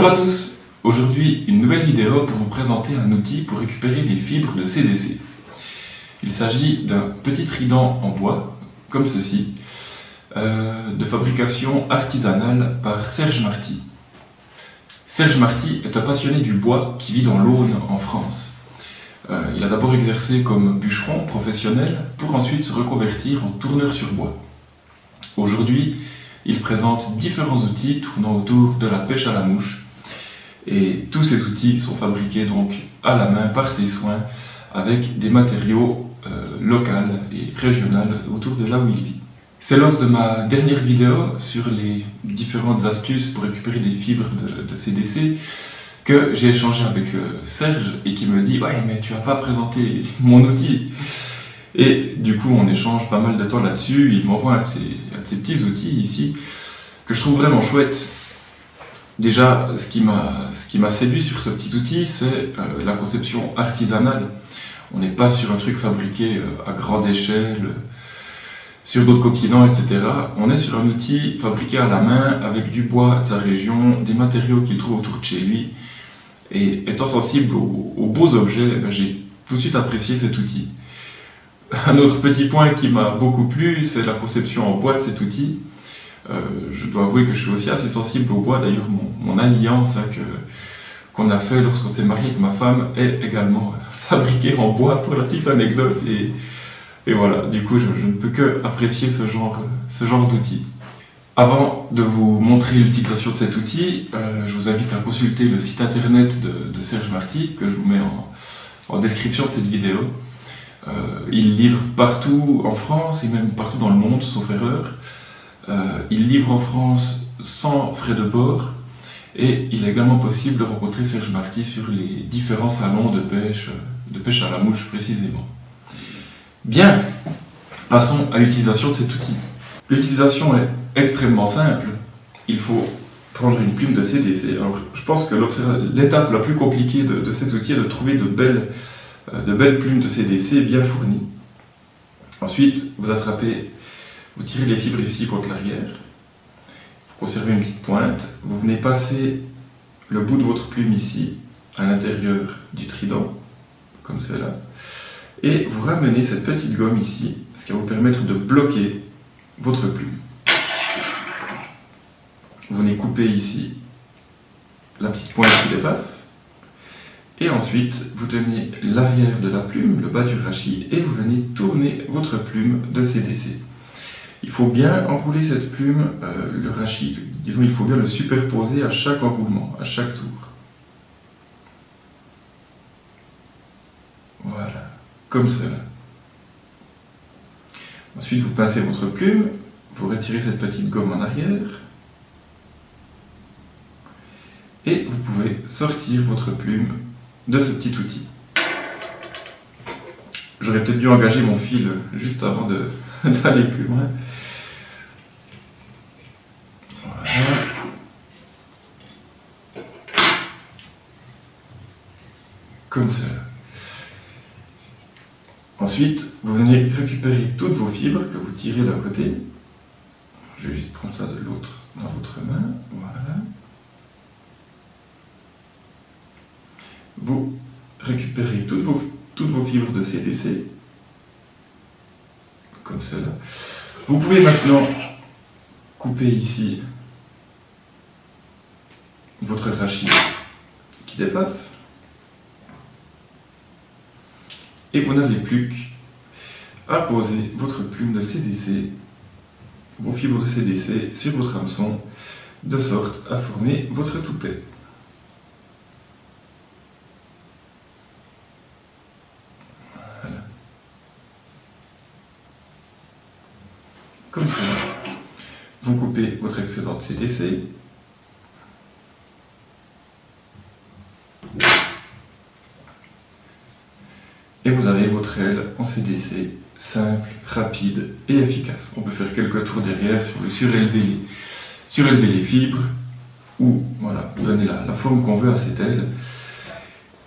Bonjour à tous, aujourd'hui une nouvelle vidéo pour vous présenter un outil pour récupérer les fibres de CDC. Il s'agit d'un petit trident en bois, comme ceci, de fabrication artisanale par Serge Marty. Serge Marty est un passionné du bois qui vit dans l'Aune en France. Il a d'abord exercé comme bûcheron professionnel pour ensuite se reconvertir en tourneur sur bois. Aujourd'hui, il présente différents outils tournant autour de la pêche à la mouche. Et tous ces outils sont fabriqués donc à la main par ses soins avec des matériaux locaux et régionaux autour de là où il vit. C'est lors de ma dernière vidéo sur les différentes astuces pour récupérer des fibres de CDC que j'ai échangé avec Serge et qui me dit « Ouais, mais tu n'as pas présenté mon outil !» Et du coup, on échange pas mal de temps là-dessus. Il m'envoie un de ces petits outils ici que je trouve vraiment chouette. Déjà, ce qui m'a séduit sur ce petit outil, c'est la conception artisanale. On n'est pas sur un truc fabriqué à grande échelle, sur d'autres continents, etc. On est sur un outil fabriqué à la main, avec du bois de sa région, des matériaux qu'il trouve autour de chez lui. Et étant sensible aux beaux objets, j'ai tout de suite apprécié cet outil. Un autre petit point qui m'a beaucoup plu, c'est la conception en bois de cet outil. Je dois avouer que je suis aussi assez sensible au bois. D'ailleurs, mon alliance qu'on a fait lorsqu'on s'est marié avec ma femme est également fabriquée en bois, pour la petite anecdote. Et voilà, du coup, je ne peux que apprécier ce genre d'outil. Avant de vous montrer l'utilisation de cet outil, je vous invite à consulter le site internet de Serge Marty, que je vous mets en description de cette vidéo. Il livre partout en France et même partout dans le monde, sauf erreur. Il livre en France sans frais de port et il est également possible de rencontrer Serge Marty sur les différents salons de pêche à la mouche précisément. Bien, passons à l'utilisation de cet outil. L'utilisation est extrêmement simple. Il faut prendre une plume de CDC. Alors, je pense que l'étape la plus compliquée de cet outil est de trouver de belles plumes de CDC bien fournies. Ensuite, vous tirez les fibres ici contre l'arrière, vous conservez une petite pointe, vous venez passer le bout de votre plume ici, à l'intérieur du trident, comme cela, et vous ramenez cette petite gomme ici, ce qui va vous permettre de bloquer votre plume. Vous venez couper ici la petite pointe qui dépasse, et ensuite vous tenez l'arrière de la plume, le bas du rachis, et vous venez tourner votre plume de CDC. Il faut bien enrouler cette plume, le rachis, disons il faut bien le superposer à chaque enroulement, à chaque tour. Voilà, comme cela. Ensuite vous pincez votre plume, vous retirez cette petite gomme en arrière, et vous pouvez sortir votre plume de ce petit outil. J'aurais peut-être dû engager mon fil juste avant d'aller plus loin. Voilà. Comme ça. Ensuite, vous venez récupérer toutes vos fibres que vous tirez d'un côté. Je vais juste prendre ça dans l'autre main. Voilà. Vous récupérez toutes vos fibres de CDC. Comme cela. Vous pouvez maintenant couper ici votre rachis qui dépasse et vous n'avez plus qu'à poser votre plume de CDC, vos fibres de CDC sur votre hameçon de sorte à former votre toupet. Voilà. Comme cela. Vous coupez votre excédent de CDC. Et vous avez votre aile en CDC, simple, rapide et efficace. On peut faire quelques tours derrière si on veut surélever les fibres ou voilà, donner la forme qu'on veut à cette aile.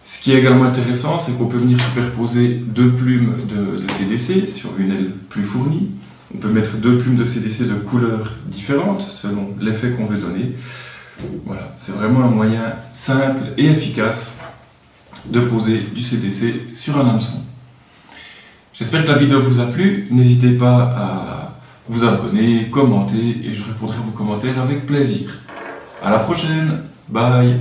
Ce qui est également intéressant, c'est qu'on peut venir superposer deux plumes de CDC sur une aile plus fournie. On peut mettre deux plumes de CDC de couleurs différentes selon l'effet qu'on veut donner. Voilà, c'est vraiment un moyen simple et efficace de poser du CDC sur un hameçon. J'espère que la vidéo vous a plu. N'hésitez pas à vous abonner, commenter et je répondrai à vos commentaires avec plaisir. À la prochaine. Bye.